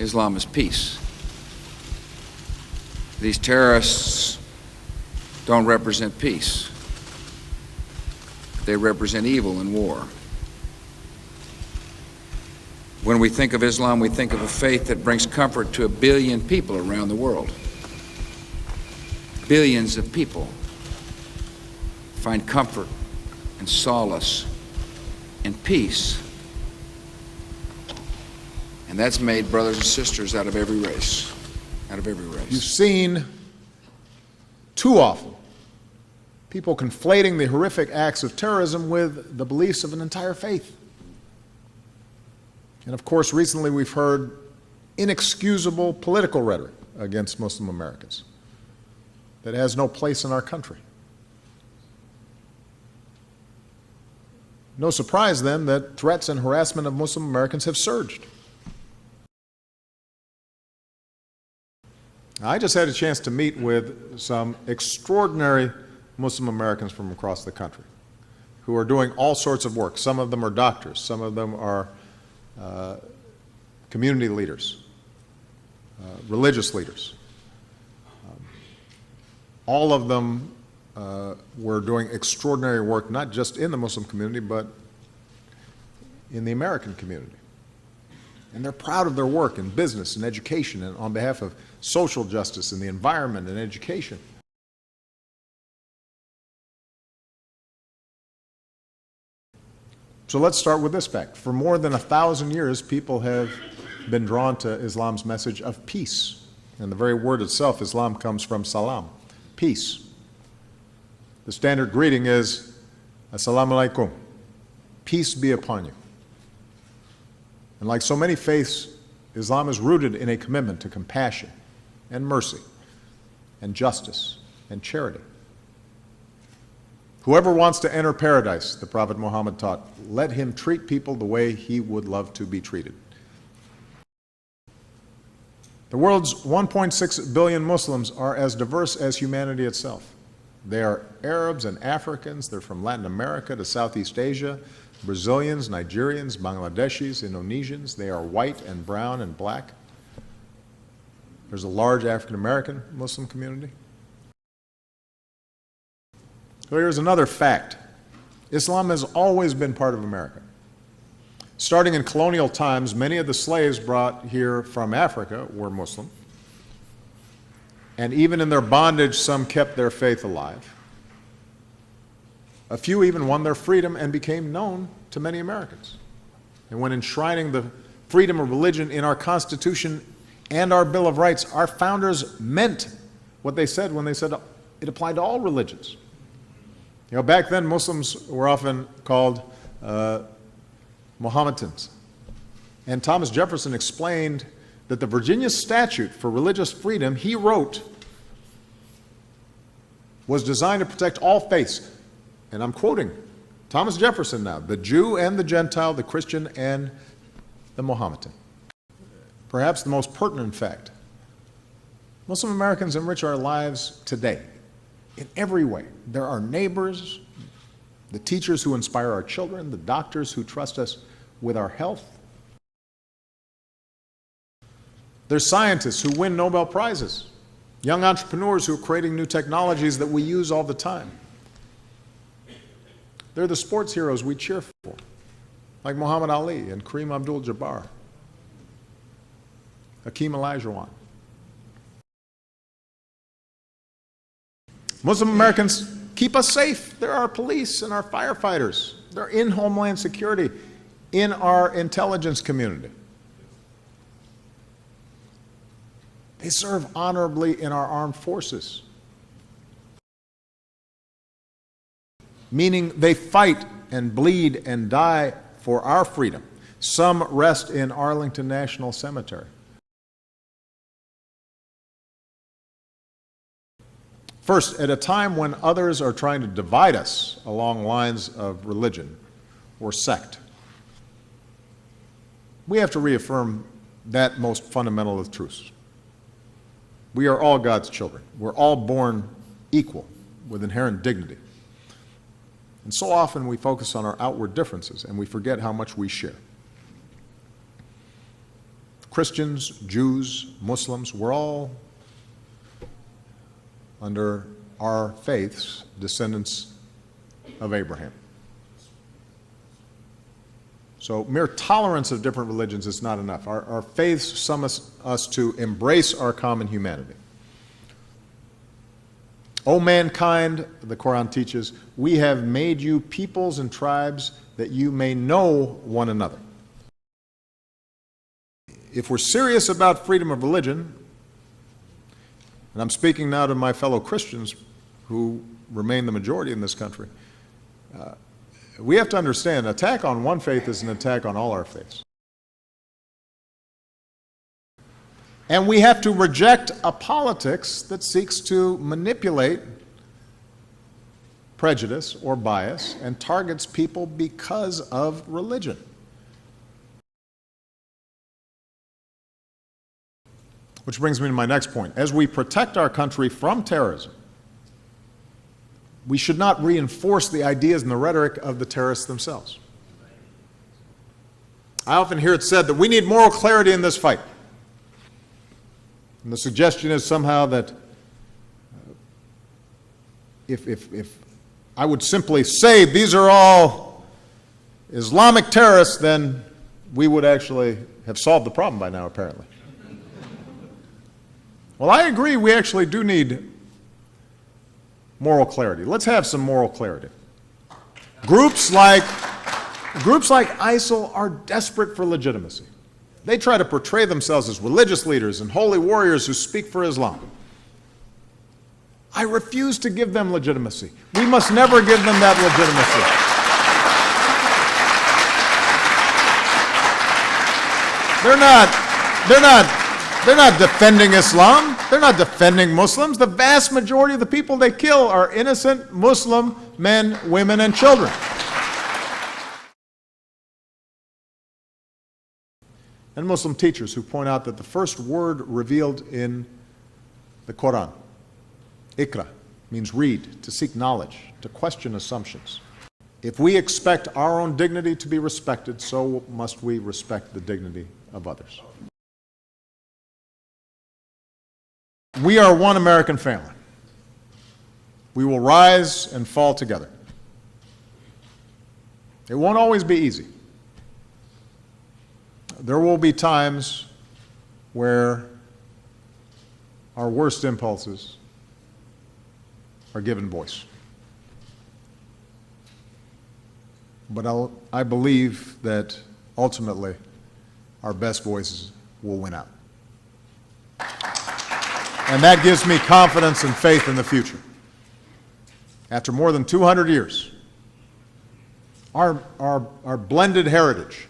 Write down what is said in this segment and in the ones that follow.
Islam is peace. These terrorists don't represent peace. They represent evil and war. When we think of Islam, we think of a faith that brings comfort to 1 billion people around the world. Billions of people find comfort and solace and peace. And that's made brothers and sisters out of every race. Out of every race. You've seen too often people conflating the horrific acts of terrorism with the beliefs of an entire faith. And of course, recently we've heard inexcusable political rhetoric against Muslim Americans that has no place in our country. No surprise then that threats and harassment of Muslim Americans have surged. I just had a chance to meet with some extraordinary Muslim Americans from across the country who are doing all sorts of work. Some of them are doctors, some of them are community leaders, religious leaders. All of them were doing extraordinary work, not just in the Muslim community, but in the American community. And they're proud of their work in business and education and on behalf of social justice and the environment and education. So let's start with this fact. For more than 1,000 years, people have been drawn to Islam's message of peace. And the very word itself, Islam, comes from salam, peace. The standard greeting is, Assalamu alaikum, peace be upon you. And like so many faiths, Islam is rooted in a commitment to compassion and mercy and justice and charity. Whoever wants to enter paradise, the Prophet Muhammad taught, let him treat people the way he would love to be treated. The world's 1.6 billion Muslims are as diverse as humanity itself. They are Arabs and Africans. They're from Latin America to Southeast Asia, Brazilians, Nigerians, Bangladeshis, Indonesians. They are white and brown and black. There's a large African American Muslim community. So here's another fact. Islam has always been part of America. Starting in colonial times, many of the slaves brought here from Africa were Muslim. And even in their bondage, some kept their faith alive. A few even won their freedom and became known to many Americans. And when enshrining the freedom of religion in our Constitution and our Bill of Rights, our founders meant what they said when they said it applied to all religions. You know, back then Muslims were often called Mohammedans. And Thomas Jefferson explained that the Virginia Statute for Religious Freedom, he wrote, was designed to protect all faiths. And I'm quoting Thomas Jefferson now, the Jew and the Gentile, the Christian and the Mohammedan. Perhaps the most pertinent fact, Muslim Americans enrich our lives today in every way. They're our neighbors, the teachers who inspire our children, the doctors who trust us with our health. There's scientists who win Nobel Prizes, young entrepreneurs who are creating new technologies that we use all the time. They're the sports heroes we cheer for, like Muhammad Ali and Kareem Abdul-Jabbar, Hakeem Olajuwon. Muslim Americans keep us safe. They're our police and our firefighters. They're in Homeland Security, in our intelligence community. They serve honorably in our armed forces, meaning they fight and bleed and die for our freedom. Some rest in Arlington National Cemetery. First, at a time when others are trying to divide us along lines of religion or sect, we have to reaffirm that most fundamental of truths. We are all God's children. We're all born equal with inherent dignity. And so often we focus on our outward differences and we forget how much we share. Christians, Jews, Muslims, we're all under our faiths descendants of Abraham. So mere tolerance of different religions is not enough. Our faiths summon us to embrace our common humanity. O mankind, the Quran teaches, we have made you peoples and tribes that you may know one another. If we're serious about freedom of religion, and I'm speaking now to my fellow Christians who remain the majority in this country, we have to understand, an attack on one faith is an attack on all our faiths. And we have to reject a politics that seeks to manipulate prejudice or bias and targets people because of religion. Which brings me to my next point. As we protect our country from terrorism, we should not reinforce the ideas and the rhetoric of the terrorists themselves. I often hear it said that we need moral clarity in this fight. And the suggestion is somehow that if I would simply say these are all Islamic terrorists, then we would actually have solved the problem by now, apparently. Well, I agree we actually do need moral clarity. Let's have some moral clarity. Groups like ISIL are desperate for legitimacy. They try to portray themselves as religious leaders and holy warriors who speak for Islam. I refuse to give them legitimacy. We must never give them that legitimacy. They're not defending Islam. They're not defending Muslims. The vast majority of the people they kill are innocent Muslim men, women, and children. And Muslim teachers who point out that the first word revealed in the Quran, Iqra, means read, to seek knowledge, to question assumptions. If we expect our own dignity to be respected, so must we respect the dignity of others. We are one American family. We will rise and fall together. It won't always be easy. There will be times where our worst impulses are given voice. But I believe that ultimately our best voices will win out. And that gives me confidence and faith in the future. After more than 200 years, our blended heritage,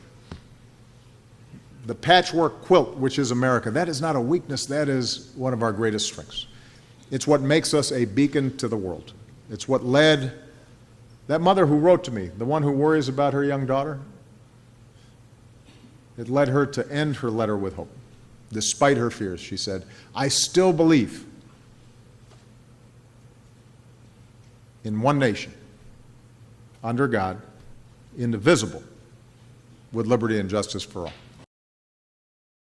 the patchwork quilt which is America, that is not a weakness, that is one of our greatest strengths. It's what makes us a beacon to the world. It's what led that mother who wrote to me, the one who worries about her young daughter, it led her to end her letter with hope. Despite her fears, she said, I still believe in one nation, under God, indivisible, with liberty and justice for all.